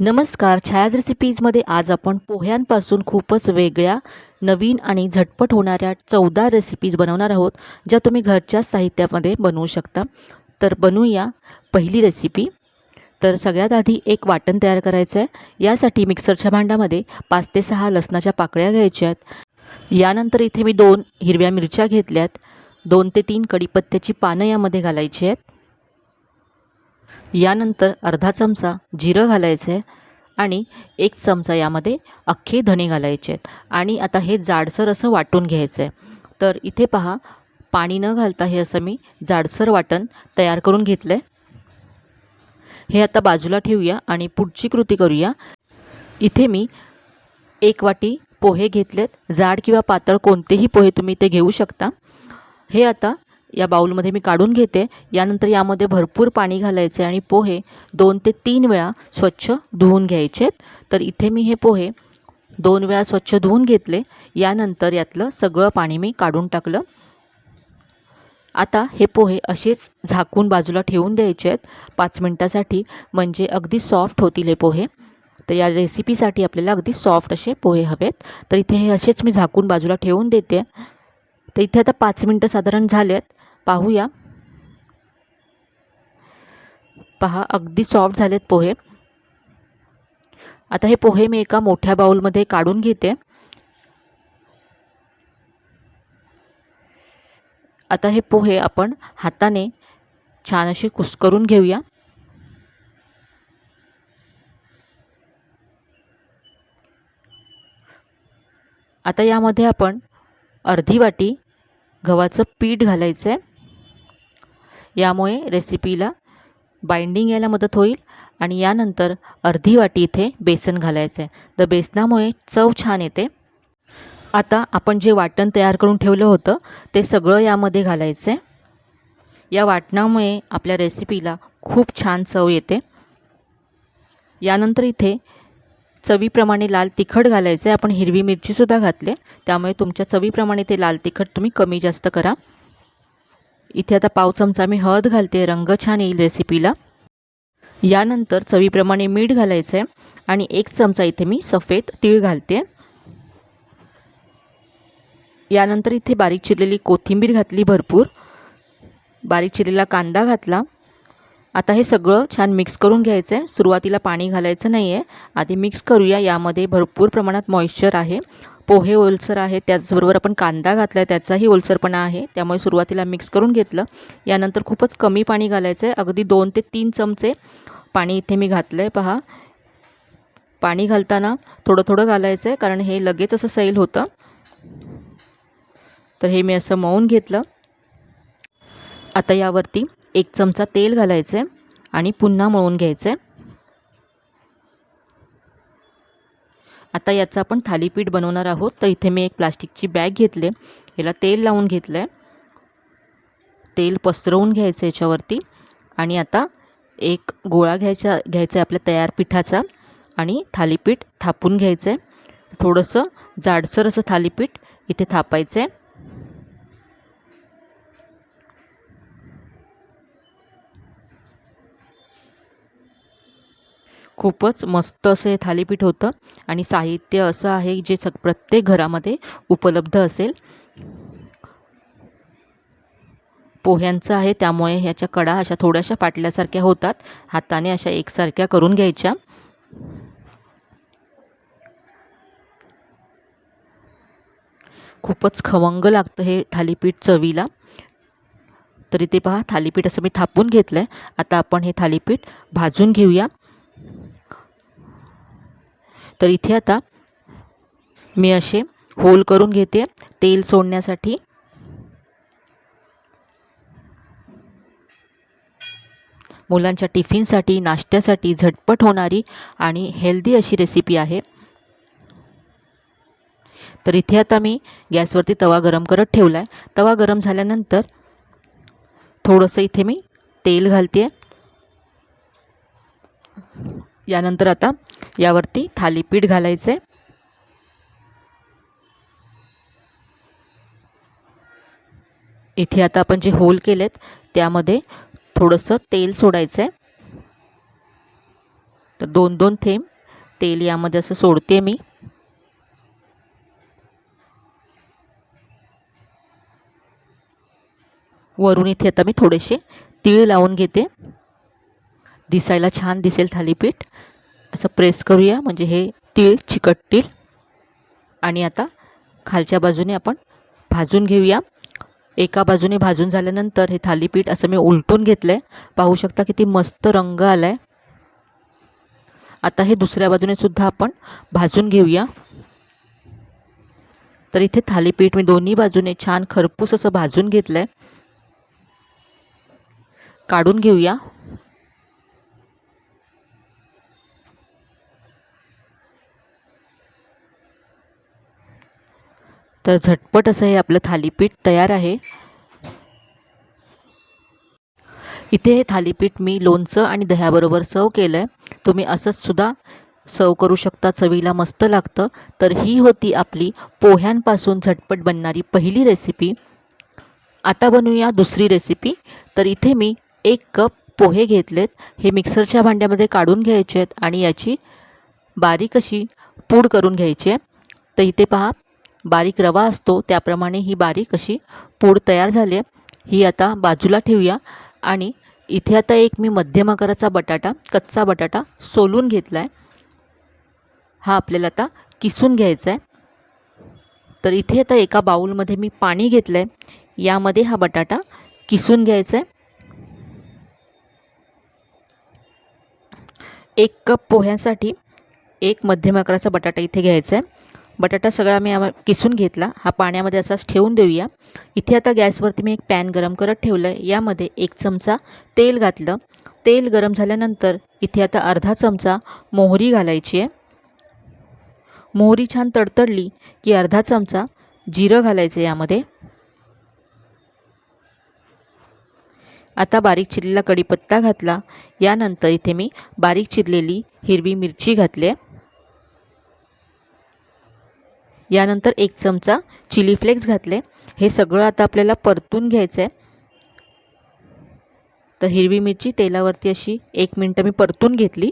नमस्कार. छायाज रेसिपीजमध्ये आज आपण पोह्यांपासून खूपच वेगळ्या, नवीन आणि झटपट होणाऱ्या 14 रेसिपीज बनवणार आहोत, ज्या तुम्ही घरच्याच साहित्यामध्ये बनवू शकता. तर बनवूया पहिली रेसिपी. तर सगळ्यात आधी एक वाटण तयार करायचं आहे. यासाठी मिक्सरच्या भांड्यामध्ये 5 ते 6 लसणाच्या पाकळ्या घ्यायच्या आहेत. यानंतर इथे मी 2 हिरव्या मिरच्या घेतल्यात. 2 ते 3 कढीपत्त्याची पानं यामध्ये घालायची आहेत. यानंतर अर्धा चमचा जिरं घालायचं आहे आणि 1 चमचा यामध्ये अख्खे धणे घालायचे आहेत आणि आता हे जाडसर असं वाटून घ्यायचं आहे. तर इथे पहा, पाणी न घालता हे असं मी जाडसर वाटण तयार करून घेतलं आहे. हे आता बाजूला ठेवूया आणि पुढची कृती करूया. इथे मी 1 वाटी पोहे घेतलेत. जाड किंवा पातळ कोणतेही पोहे तुम्ही इथे घेऊ शकता. हे आता या बाउलमध्ये मी काढून घेते. यानंतर यामध्ये भरपूर पाणी घालायचे आणि पोहे 2 ते 3 वेळा स्वच्छ धुवून घ्यायचे. तर इथे मी हे पोहे 2 वेळा स्वच्छ धुवून घेतले. यानंतर यातलं सगळं पाणी मी काढून टाकलं. आता हे पोहे असेच झाकून बाजूला ठेवून द्यायचे आहेत 5 मिनटासाठी, म्हणजे अगदी सॉफ्ट होतील हे पोहे. तर या रेसिपीसाठी आपल्याला अगदी सॉफ्ट असे पोहे हवेत. तर इथे हे असेच मी झाकून बाजूला ठेवून देते. तर इथे आता 5 मिनटं साधारण झालेत. पाहूया. पहा, अगदी सॉफ्ट झालेत पोहे. आता हे पोहे मी एका मोठ्या बाउलमध्ये काढून घेते. आता हे पोहे आपण हाताने छान असे कुस्करून घेऊया. आता यामध्ये आपण अर्धी वाटी गव्हाचं पीठ घालायचं आहे. यामुळे रेसिपीला बाइंडिंग यायला मदत होईल. आणि यानंतर अर्धी वाटी इथे बेसन घालायचं आहे. तर बेसनामुळे चव छान येते. आता आपण जे वाटण तयार करून ठेवलं होतं ते सगळं यामध्ये घालायचं आहे. या वाटणामुळे आपल्या रेसिपीला खूप छान चव येते. यानंतर इथे चवीप्रमाणे लाल तिखट घालायचं आहे. आपण हिरवी मिरचीसुद्धा घातले, त्यामुळे तुमच्या चवीप्रमाणे ते लाल तिखट तुम्ही कमी जास्त करा. इथे आता पाव चमचा मी हळद घालते, रंग छान येईल रेसिपीला. यानंतर चवीप्रमाणे मीठ घालायचं आहे आणि 1 चमचा इथे मी सफेद तीळ घालते. यानंतर इथे बारीक चिरलेली कोथिंबीर घातली, भरपूर बारीक चिरलेला कांदा घातला. आता हे सगळं छान मिक्स करून घ्यायचं आहे. सुरुवातीला पाणी घालायचं नाही आहे, आधी मिक्स करूया. यामध्ये भरपूर प्रमाणात मॉइश्चर आहे, पोहे ओलसर आहे, त्याचबरोबर आपण कांदा घातला आहे त्याचाही ओलसरपणा आहे, त्यामुळे सुरुवातीला मिक्स करून घेतलं. यानंतर खूपच कमी पाणी घालायचं आहे, अगदी 2 ते 3 चमचे पाणी इथे मी घातलं आहे. पहा, पाणी घालताना थोडं थोडं घालायचं आहे, कारण हे लगेच असं सैल होतं. तर हे मी असं मळून घेतलं. आता यावरती 1 चमचा तेल घालायचं आहे आणि पुन्हा मळून घ्यायचं आहे. आता याचं आपण थालीपीठ बनवणार आहोत. तर इथे मी एक प्लास्टिकची बॅग घेतले, याला तेल लावून घेतलं आहे. तेल पसरवून घ्यायचं याच्यावरती आणि आता एक गोळा घ्यायचा आहे आपल्या तयार पिठाचा आणि थालीपीठ थापून घ्यायचं आहे. थोडंसं जाडसर असं थालीपीठ इथे थापायचं आहे. खूपच मस्त असं हे थालीपीठ होतं आणि साहित्य असं आहे जे प्रत्येक घरामध्ये उपलब्ध असेल. पोह्यांचं आहे, त्यामुळे ह्याच्या कडा अशा थोड्याशा फाटल्यासारख्या होतात. हाताने अशा एकसारख्या करून घ्यायच्या. खूपच खवंग लागतं हे थालीपीठ चवीला. तर इथे पहा, थालीपीठ असं मी थापून घेतलं आहे. आता आपण हे थालीपीठ भाजून घेऊया. तर इथे आता मी असे होल करून घेते तेल सोडण्यासाठी. मुलांच्या टिफिनसाठी, नाश्त्यासाठी झटपट होणारी आणि हेल्दी अशी रेसिपी आहे. तर इथे आता मी गॅसवरती तवा गरम करत ठेवला आहे. तवा गरम झाल्यानंतर थोडंसं इथे मी तेल घालते. यानंतर आता यावरती थालीपीठ घालायचं आहे. इथे आता आपण जे होल केलेत त्यामध्ये थोडंसं तेल सोडायचं आहे. तर 2-2 थेंब तेल यामध्ये असं सोडते मी. वरून इथे आता मी थोडेसे तीळ लावून घेते. दिसायला छान दिसेल थालीपीठ. असं प्रेस करूया म्हणजे हे तीळ चिकटतील. आणि आता खालच्या बाजूने आपण भाजून घेऊया. एका बाजूने भाजून झाल्यानंतर हे थालीपीठ असं मी उलटून घेतलं आहे. पाहू शकता किती मस्त रंग आला आहे. आता हे दुसऱ्या बाजूने सुद्धा आपण भाजून घेऊया. तर इथे थालीपीठ मी दोन्ही बाजूने छान खरपूस असं भाजून घेतलं आहे. काढून घेऊया. तर झटपट असं हे आपलं थालीपीठ तयार आहे. इथे हे थालीपीठ मी लोणचं आणि दह्याबरोबर सर्व केलं आहे. तुम्ही असंच सुद्धा सर्व करू शकता. चवीला मस्त लागतं. तर ही होती आपली पोह्यांपासून झटपट बनणारी पहिली रेसिपी. आता बनवूया दुसरी रेसिपी. तर इथे मी 1 कप पोहे घेतलेत. हे मिक्सरच्या भांड्यामध्ये काढून घ्यायचे आहेत आणि याची बारीक अशी पूड करून घ्यायची आहे. तर इथे पहा, बारीक रवा असतो त्याप्रमाणे ही बारीक अशी पूड तयार झाली आहे. ही आता बाजूला ठेवूया. आणि इथे आता एक मी मध्यम आकाराचा बटाटा, कच्चा बटाटा सोलून घेतला आहे. हा आपल्याला आता किसून घ्यायचा आहे. तर इथे आता एका बाउलमध्ये मी पाणी घेतलं आहे. यामध्ये हा बटाटा किसून घ्यायचा आहे. 1 कप पोह्यांसाठी 1 मध्यम आकाराचा बटाटा इथे घ्यायचा आहे. बटाटा सगळा मी किसून घेतला. हा पाण्यामध्ये असाच ठेवून देऊया. इथे आता गॅसवरती मी एक पॅन गरम करत ठेवलं आहे. यामध्ये 1 चमचा तेल घातलं. तेल गरम झाल्यानंतर इथे आता अर्धा चमचा मोहरी घालायची आहे. मोहरी छान तडतडली की अर्धा चमचा जिरं घालायचं यामध्ये. आता बारीक चिरलेला कढीपत्ता घातला. यानंतर इथे मी बारीक चिरलेली हिरवी मिरची घातली. यानंतर 1 चमचा चिली फ्लेक्स घातले. हे सगळं आता आपल्याला परतून घ्यायचं आहे. तर हिरवी मिरची तेलावरती अशी 1 मिनिट मी परतून घेतली.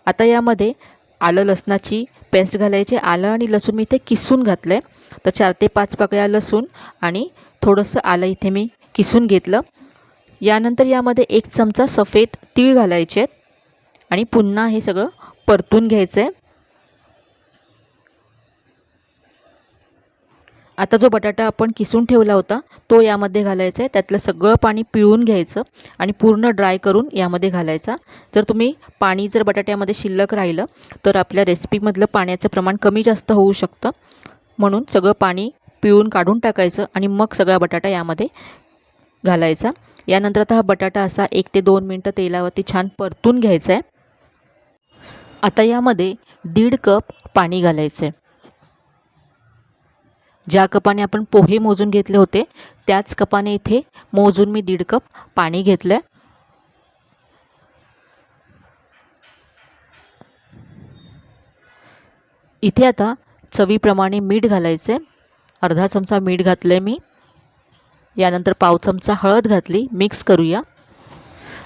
आता यामध्ये आलं लसणाची पेस्ट घालायची. आलं आणि लसूण मी इथे किसून घातलं आहे. तर 4 ते 5 पाकळ्या लसूण आणि थोडंसं आलं इथे मी किसून घेतलं. यानंतर यामध्ये 1 चमचा सफेद तीळ घालायचे आहेत आणि पुन्हा हे सगळं परतून घ्यायचं आहे. आता जो बटाटा आपण किसून ठेवला होता तो यामध्ये घालायचा आहे. त्यातलं सगळं पाणी पिळून घ्यायचं आणि पूर्ण ड्राय करून यामध्ये घालायचा. जर तुम्ही पाणी जर बटाट्यामध्ये शिल्लक राहिलं तर आपल्या रेसिपीमधलं पाण्याचं प्रमाण कमी जास्त होऊ शकतं. म्हणून सगळं पाणी पिळून काढून टाकायचं आणि मग सगळा बटाटा यामध्ये घालायचा. यानंतर आता हा बटाटा असा 1 ते 2 मिनटं तेलावरती छान परतून घ्यायचा आहे. आता यामध्ये 1.5 कप पाणी घालायचं आहे. ज्या कपाने आपण पोहे मोजून घेतले होते त्याच कपाने इथे मोजून मी 1.5 कप पाणी घेतलं आहे. इथे आता चवीप्रमाणे मीठ घालायचं आहे. अर्धा चमचा मीठ घातलं आहे मी. यानंतर पाव चमचा हळद घातली. मिक्स करूया.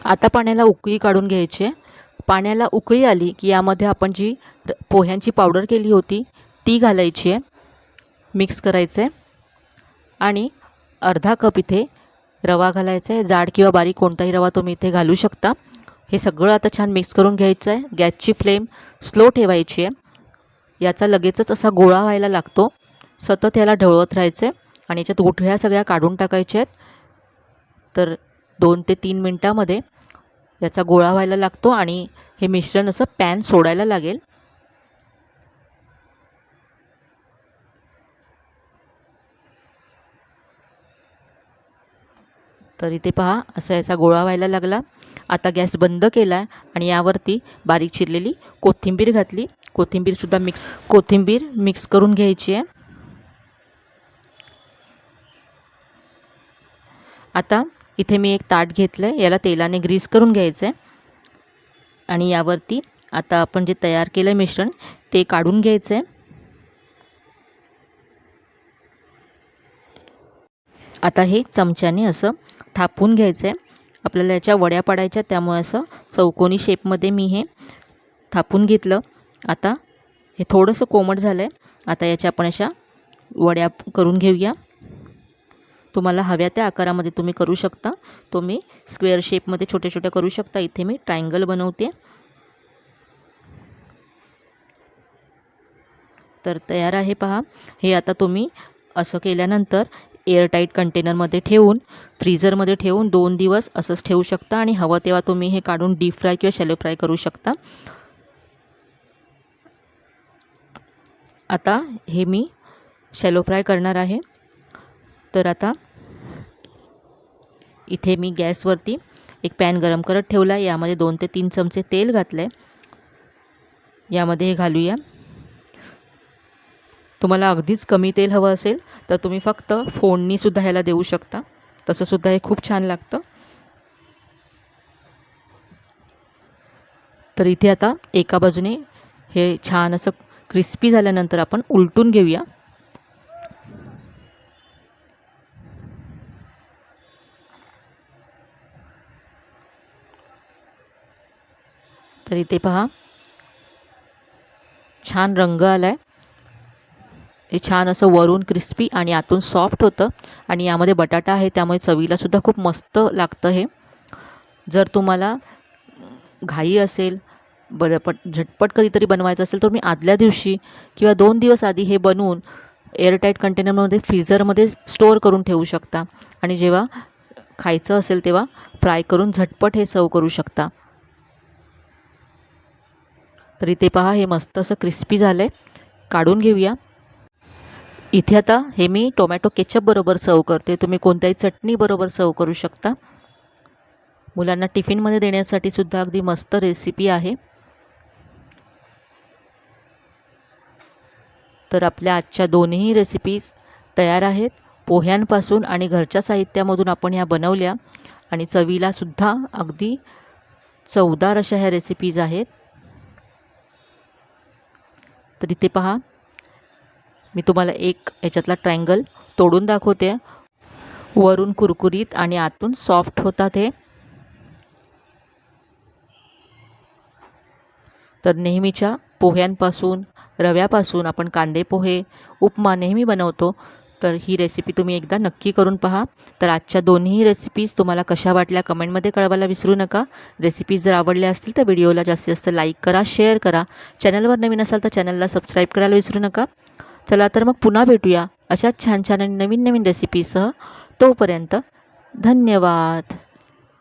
आता पाण्याला उकळी काढून घ्यायची आहे. पाण्याला उकळी आली की यामध्ये आपण जी पोह्यांची पावडर केली होती ती घालायची आहे. मिक्स करायचं आहे. आणि अर्धा कप इथे रवा घालायचा आहे. जाड किंवा बारीक कोणताही रवा तुम्ही इथे घालू शकता. हे सगळं आता छान मिक्स करून घ्यायचं आहे. गॅसची फ्लेम स्लो ठेवायची आहे. याचा लगेचच असा गोळा व्हायला लागतो. सतत याला ढवळत राहायचं आहे आणि याच्यात गुठळ्या सगळ्या काढून टाकायच्या आहेत. तर 2 ते 3 मिनटामध्ये याचा गोळा व्हायला लागतो आणि हे मिश्रण असं पॅन सोडायला लागेल. तर इथे पहा असा याचा गोळा व्हायला लागला. आता गॅस बंद केला आहे आणि यावरती बारीक चिरलेली कोथिंबीर घातली. कोथिंबीर मिक्स करून घ्यायची आहे. आता इथे मी एक ताट घेतलं आहे. याला तेलाने ग्रीस करून घ्यायचं आहे आणि यावरती आता आपण जे तयार केलं मिश्रण ते काढून घ्यायचं आहे. आता हे चमच्याने असं थापून घ्यायचं आहे आपल्याला याच्या वड्या पाडायच्या, त्यामुळे असं चौकोनी शेपमध्ये मी हे थापून घेतलं. आता हे थोडंसं कोमट झालं आहे. आता याच्या आपण अशा वड्या करून घेऊया. तुम्हाला हव्या त्या आकारामध्ये तुम्ही करू शकता. तुम्ही स्क्वेअर शेपमध्ये छोट्या छोट्या करू शकता. इथे मी ट्रायंगल बनवते. तर तयार आहे पहा. हे आता तुम्ही असं केल्यानंतर एअरटाईट कंटेनरमध्ये ठेवून फ्रीझरमध्ये ठेवून 2 दिवस असंच ठेवू शकता आणि हवं तेव्हा तुम्ही हे काढून डीप फ्राय किंवा शॅलो फ्राय करू शकता. आता हे मी शॅलो फ्राय करणार आहे. तर आता इथे मी गॅसवरती एक पॅन गरम करत ठेवला. यामध्ये 2 ते 3 चमचे तेल घातले. यामध्ये हे घालूया. तुम्हाला अगदीच कमी तेल हवं असेल तर तुम्ही फक्त फोडणीसुद्धा ह्याला देऊ शकता. तसंसुद्धा हे खूप छान लागतं. तर इथे आता एका बाजूने हे छान असं क्रिस्पी झाल्यानंतर आपण उलटून घेऊया. तर इथे पहा छान रंग आला आहे. हे छान असं वरून क्रिस्पी आणि आतून सॉफ्ट होतं आणि यामध्ये बटाटा आहे, त्यामुळे चवीलासुद्धा खूप मस्त लागतं हे. जर तुम्हाला घाई असेल, झटपट कधीतरी बनवायचं असेल तर मी आदल्या दिवशी किंवा 2 दिवस आधी हे बनवून एअरटाईट कंटेनरमध्ये फ्रीझरमध्ये स्टोअर करून ठेवू शकता आणि जेव्हा खायचं असेल तेव्हा फ्राय करून झटपट हे सर्व करू शकता. तर इथे पहा हे मस्त असं क्रिस्पी झालं आहे. काढून घेऊया. इथे आता हे मी टोमॅटो केचप बरोबर सर्व करते. तुम्ही कोणत्याही चटणी बरोबर सर्व करू शकता. मुलांना टिफिनमध्ये देण्यासाठी सुद्धा अगदी मस्त रेसिपी आहे. तर आपल्या आजच्या दोन्ही रेसिपीज तयार आहेत. पोह्यांपासून आणि घरच्या साहित्यामधून आपण ह्या बनवल्या आणि चवीलासुद्धा अगदी चवदार अशा ह्या रेसिपीज आहेत. तर इथे पहा मी तुम्हाला एक याच्यातला ट्रायंगल तोडून दाखवते. वरून कुरकुरीत आणि आतून सॉफ्ट होतात हे. तर नेहमीच्या पोह्यांपासून, रव्यापासून आपण कांदे पोहे, उपमा नेहमी बनवतो. तर ही रेसिपी तुम्ही एकदा नक्की करून पहा. तर आजच्या दोन्ही रेसिपीज तुम्हाला कशा वाटल्या कमेंटमध्ये कळवायला विसरू नका. रेसिपीज जर आवडल्या असतील तर व्हिडिओला जास्तीत जास्त लाईक करा, शेअर करा. चॅनलवर नवीन असाल तर चॅनलला सबस्क्राईब करायला विसरू नका. चला तर मग पुन्हा भेटूया अशाच छान छान आणि नवीन नवीन रेसिपीसह. तोपर्यंत धन्यवाद.